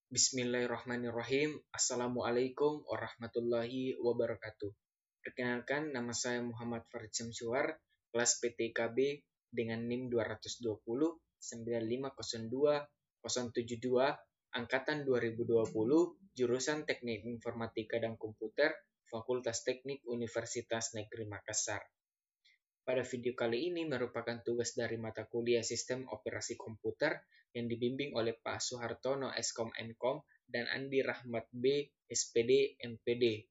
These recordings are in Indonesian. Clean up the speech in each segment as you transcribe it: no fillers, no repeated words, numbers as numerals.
Bismillahirrahmanirrahim. Assalamualaikum warahmatullahi wabarakatuh. Perkenalkan, nama saya Muhammad Farid Syamsuar, kelas PTKB dengan NIM 220 9502 072, angkatan 2020, jurusan Teknik Informatika dan Komputer, Fakultas Teknik Universitas Negeri Makassar. Pada video kali ini merupakan tugas dari mata kuliah Sistem Operasi Komputer yang dibimbing oleh Pak Suhartono Eskom Enkom dan Andi Rahmat B SPD MPD.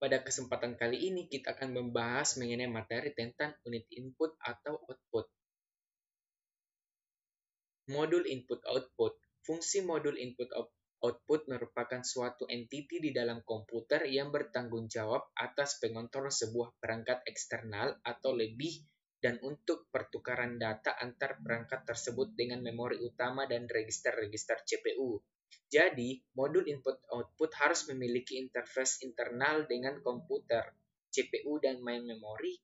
Pada kesempatan kali ini kita akan membahas mengenai materi tentang unit input atau output. Modul input-output. Fungsi modul input-output merupakan suatu entiti di dalam komputer yang bertanggung jawab atas pengontrol sebuah perangkat eksternal atau lebih dan untuk pertukaran data antar perangkat tersebut dengan memori utama dan register-register CPU. Jadi, modul input-output harus memiliki interface internal dengan komputer, CPU dan main memori,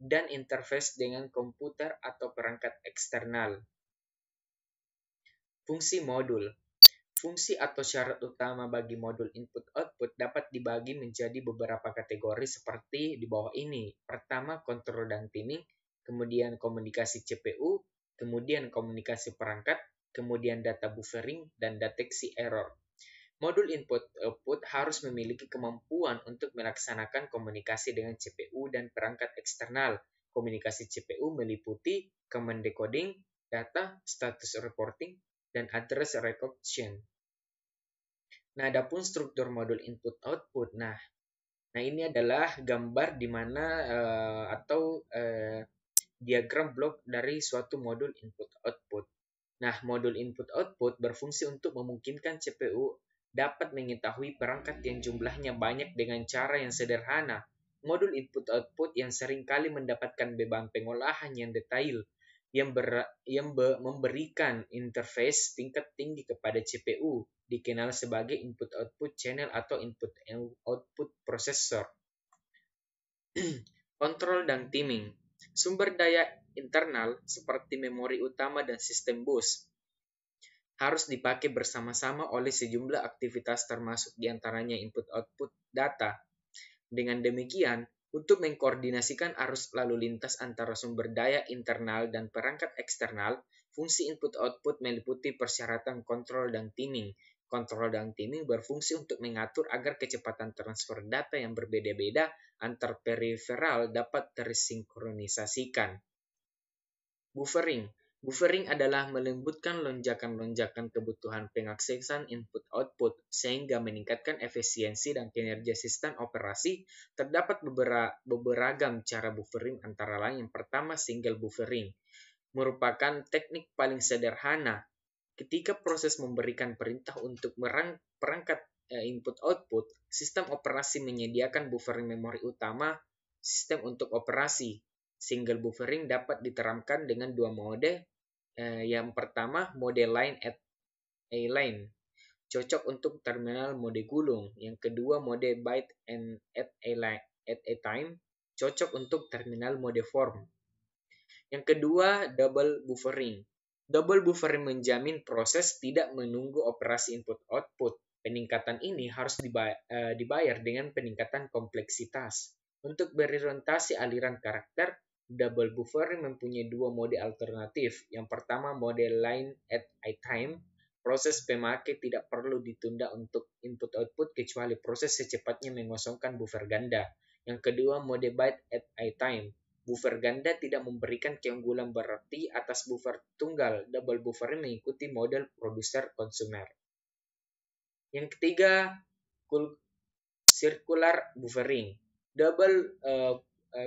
dan interface dengan komputer atau perangkat eksternal. Fungsi modul. Fungsi atau syarat utama bagi modul input-output dapat dibagi menjadi beberapa kategori seperti di bawah ini. Pertama, kontrol dan timing, kemudian komunikasi CPU, kemudian komunikasi perangkat, kemudian data buffering, dan deteksi error. Modul input-output harus memiliki kemampuan untuk melaksanakan komunikasi dengan CPU dan perangkat eksternal. Komunikasi CPU meliputi command decoding, data, status reporting, dan address recognition. Nah, adapun struktur modul input-output. Nah, ini adalah gambar di mana diagram blok dari suatu modul input-output. Nah, modul input-output berfungsi untuk memungkinkan CPU dapat mengetahui perangkat yang jumlahnya banyak dengan cara yang sederhana. Modul input-output yang seringkali mendapatkan beban pengolahan yang detail, yang memberikan interface tingkat tinggi kepada CPU, dikenal sebagai input-output channel atau input-output processor. Kontrol dan timing. Sumber daya internal seperti memori utama dan sistem bus harus dipakai bersama-sama oleh sejumlah aktivitas termasuk diantaranya input-output data. Dengan demikian, untuk mengkoordinasikan arus lalu lintas antara sumber daya internal dan perangkat eksternal, fungsi input-output meliputi persyaratan kontrol dan timing. Kontrol dan timing berfungsi untuk mengatur agar kecepatan transfer data yang berbeda-beda antar periferal dapat tersinkronisasikan. Buffering. Buffering adalah melembutkan lonjakan-lonjakan kebutuhan pengaksesan input-output sehingga meningkatkan efisiensi dan kinerja sistem operasi. Terdapat beberapa cara buffering antara lain yang pertama single buffering. Merupakan teknik paling sederhana ketika proses memberikan perintah untuk perangkat input-output, sistem operasi menyediakan buffering memori utama sistem untuk operasi. Single buffering dapat diterapkan dengan dua mode. Yang pertama, mode line at a line, cocok untuk terminal mode gulung. Yang kedua, mode byte and at a time, cocok untuk terminal mode form. Yang kedua, double buffering. Double buffering menjamin proses tidak menunggu operasi input-output. Peningkatan ini harus dibayar dengan peningkatan kompleksitas. Untuk berorientasi aliran karakter, double buffering mempunyai dua mode alternatif. Yang pertama, mode line at a time. Proses pemakai tidak perlu ditunda untuk input-output kecuali proses secepatnya mengosongkan buffer ganda. Yang kedua, mode byte at a time. Buffer ganda tidak memberikan keunggulan berarti atas buffer tunggal. Double buffering mengikuti model produser-konsumer. Yang ketiga, circular buffering. Double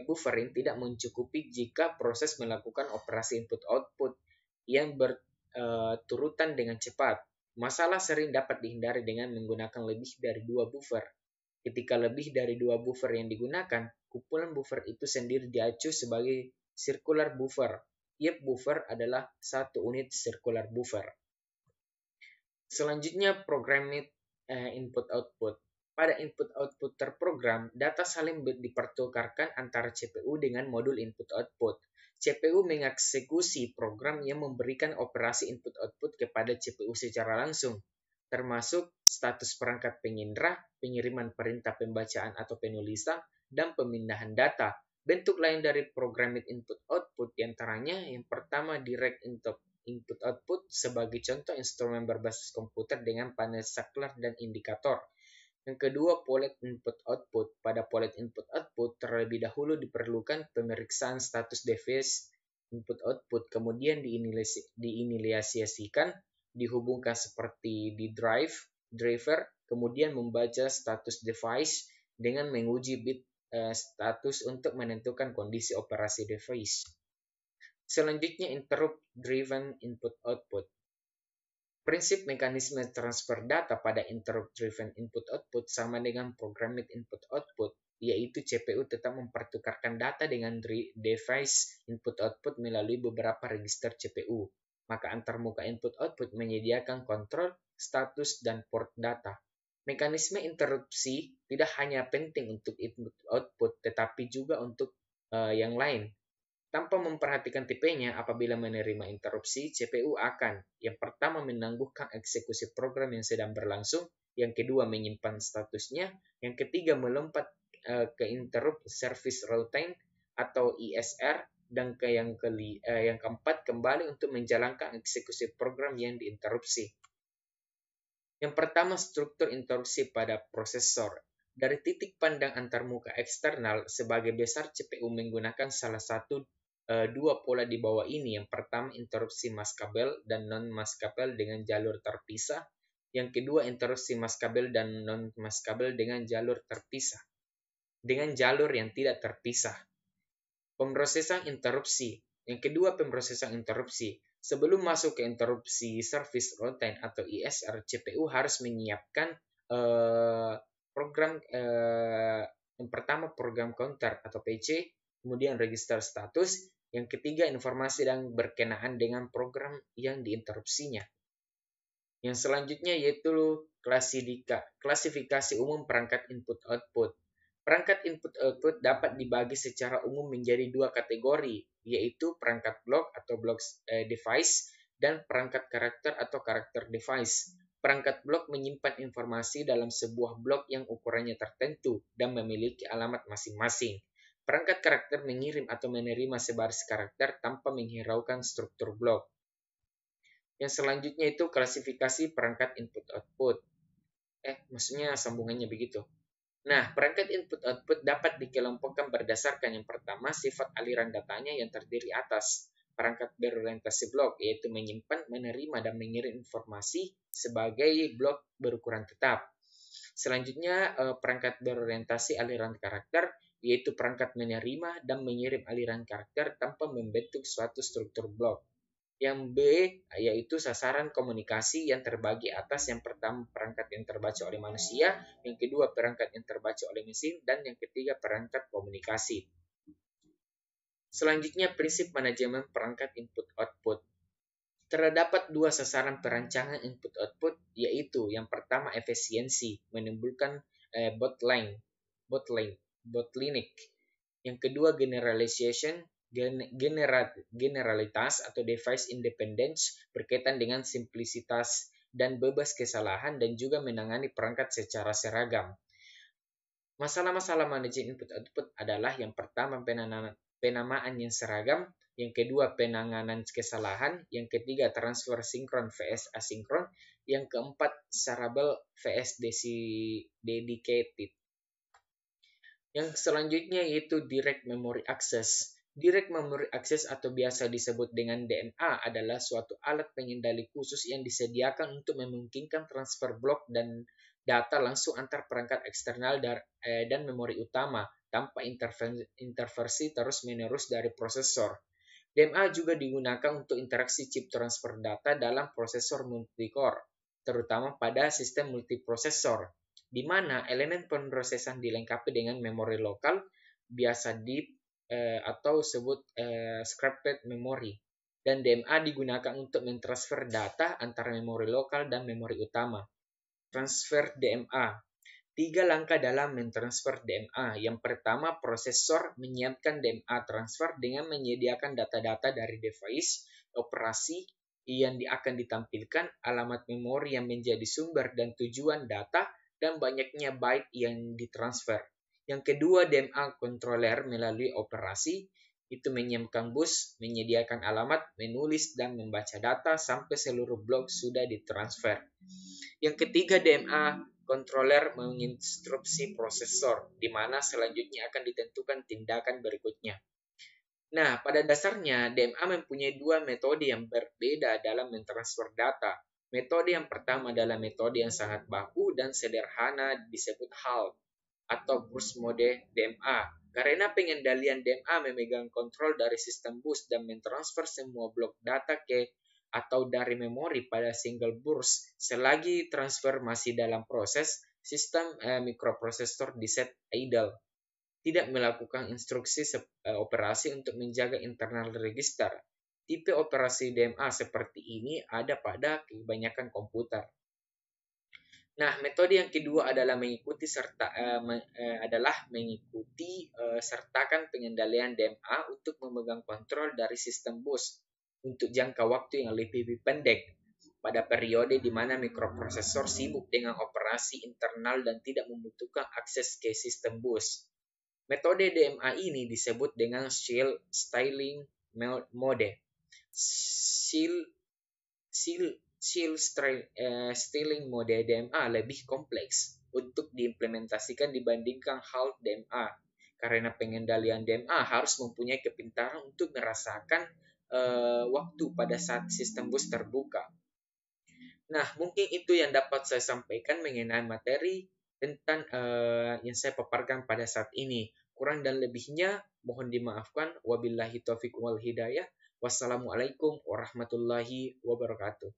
buffering tidak mencukupi jika proses melakukan operasi input-output yang berturutan dengan cepat. Masalah sering dapat dihindari dengan menggunakan lebih dari dua buffer. Ketika lebih dari dua buffer yang digunakan, kumpulan buffer itu sendiri diacu sebagai circular buffer. Tiap buffer adalah satu unit circular buffer. Selanjutnya, programmed input-output. Pada input-output terprogram, data saling dipertukarkan antara CPU dengan modul input-output. CPU mengeksekusi program yang memberikan operasi input-output kepada CPU secara langsung, termasuk status perangkat pengindra, pengiriman perintah pembacaan atau penulisan, dan pemindahan data. Bentuk lain dari programming input-output diantaranya yang pertama direct input-output sebagai contoh instrumen berbasis komputer dengan panel saklar dan indikator. Yang kedua, poled input-output. Pada poled input-output, terlebih dahulu diperlukan pemeriksaan status device input-output, kemudian diinisiasikan, dihubungkan seperti di driver, kemudian membaca status device dengan menguji bit status untuk menentukan kondisi operasi device. Selanjutnya, interrupt-driven input-output. Prinsip mekanisme transfer data pada interrupt-driven input-output sama dengan programming input-output, yaitu CPU tetap mempertukarkan data dengan device input-output melalui beberapa register CPU. Maka antarmuka input-output menyediakan kontrol, status, dan port data. Mekanisme interupsi tidak hanya penting untuk input-output, tetapi juga untuk yang lain. Tanpa memperhatikan tipenya, apabila menerima interupsi, CPU akan yang pertama menangguhkan eksekusi program yang sedang berlangsung, yang kedua menyimpan statusnya, yang ketiga melompat ke interrupt service routine atau ISR, dan yang keempat kembali untuk menjalankan eksekusi program yang diinterupsi. Yang pertama, struktur interupsi pada prosesor. Dari titik pandang antarmuka eksternal, sebagai besar CPU menggunakan salah satu dua pola di bawah ini. Yang pertama, interupsi maskabel dan non-maskabel dengan jalur terpisah. Yang kedua, interupsi maskabel dan non-maskabel dengan jalur terpisah. Dengan jalur yang tidak terpisah. Pemrosesan interupsi. Yang kedua, pemrosesan interupsi. Sebelum masuk ke interupsi service routine atau ISR, CPU harus menyiapkan program yang pertama program counter atau PC, kemudian register status, yang ketiga informasi dan berkenaan dengan program yang diinterupsinya. Yang selanjutnya yaitu klasifikasi umum perangkat input-output. Perangkat input-output dapat dibagi secara umum menjadi dua kategori, yaitu perangkat blok atau block device dan perangkat karakter atau karakter device. Perangkat blok menyimpan informasi dalam sebuah blok yang ukurannya tertentu dan memiliki alamat masing-masing. Perangkat karakter mengirim atau menerima sebaris karakter tanpa menghiraukan struktur blok. Yang selanjutnya itu klasifikasi perangkat input-output. Maksudnya sambungannya begitu. Nah, perangkat input-output dapat dikelompokkan berdasarkan yang pertama, sifat aliran datanya yang terdiri atas perangkat berorientasi blok, yaitu menyimpan, menerima, dan mengirim informasi sebagai blok berukuran tetap. Selanjutnya, perangkat berorientasi aliran karakter, yaitu perangkat menerima dan mengirim aliran karakter tanpa membentuk suatu struktur blok. Yang B, yaitu sasaran komunikasi yang terbagi atas. Yang pertama, perangkat yang terbaca oleh manusia, yang kedua, perangkat yang terbaca oleh mesin, dan yang ketiga, perangkat komunikasi. Selanjutnya, prinsip manajemen perangkat input-output. Terdapat dua sasaran perancangan input-output, yaitu yang pertama efisiensi, menimbulkan bottleneck. Yang kedua generalization, generalitas atau device independence, berkaitan dengan simplisitas dan bebas kesalahan dan juga menangani perangkat secara seragam. Masalah-masalah manajemen input-output adalah yang pertama penamaan yang seragam, yang kedua penanganan kesalahan, yang ketiga transfer sinkron vs asinkron, yang keempat searable vs dedicated. Yang selanjutnya yaitu direct memory access. Direct memory access atau biasa disebut dengan DMA adalah suatu alat pengendali khusus yang disediakan untuk memungkinkan transfer blok dan data langsung antar perangkat eksternal dan memori utama tanpa intervensi terus-menerus dari prosesor. DMA juga digunakan untuk interaksi chip transfer data dalam prosesor multicore, terutama pada sistem multiprosesor, di mana elemen pemrosesan dilengkapi dengan memori lokal, biasa deep atau sebut scripted memory. Dan DMA digunakan untuk mentransfer data antara memori lokal dan memori utama. Transfer DMA. 3 langkah dalam mentransfer DMA. Yang pertama, prosesor menyiapkan DMA transfer dengan menyediakan data-data dari device operasi yang akan ditampilkan, alamat memori yang menjadi sumber dan tujuan data, dan banyaknya byte yang ditransfer. Yang kedua, DMA controller melalui operasi itu menyiapkan bus, menyediakan alamat, menulis, dan membaca data sampai seluruh blok sudah ditransfer. Yang ketiga, DMA controller menginstruksi prosesor, di mana selanjutnya akan ditentukan tindakan berikutnya. Nah, pada dasarnya DMA mempunyai dua metode yang berbeda dalam mentransfer data. Metode yang pertama adalah metode yang sangat baku dan sederhana disebut HAL atau burst mode DMA. Karena pengendalian DMA memegang kontrol dari sistem bus dan mentransfer semua blok data ke atau dari memori pada single burst, selagi transfer masih dalam proses, sistem mikroprosesor di set idle, tidak melakukan instruksi operasi untuk menjaga internal register. Tipe operasi DMA seperti ini ada pada kebanyakan komputer. Nah, metode yang kedua adalah mengikuti sertakan pengendalian DMA untuk memegang kontrol dari sistem bus untuk jangka waktu yang lebih pendek pada periode di mana mikroprosesor sibuk dengan operasi internal dan tidak membutuhkan akses ke sistem bus. Metode DMA ini disebut dengan shield styling mode. Shield styling mode DMA lebih kompleks untuk diimplementasikan dibandingkan HAL DMA, karena pengendalian DMA harus mempunyai kepintaran untuk merasakan waktu pada saat sistem bus terbuka. Nah, mungkin itu yang dapat saya sampaikan mengenai materi tentang yang saya paparkan pada saat ini. Kurang dan lebihnya mohon dimaafkan. Wabillahi taufiq wal hidayah. Wassalamualaikum warahmatullahi wabarakatuh.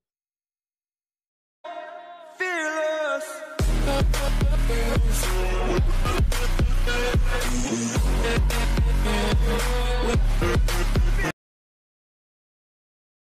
Fearless.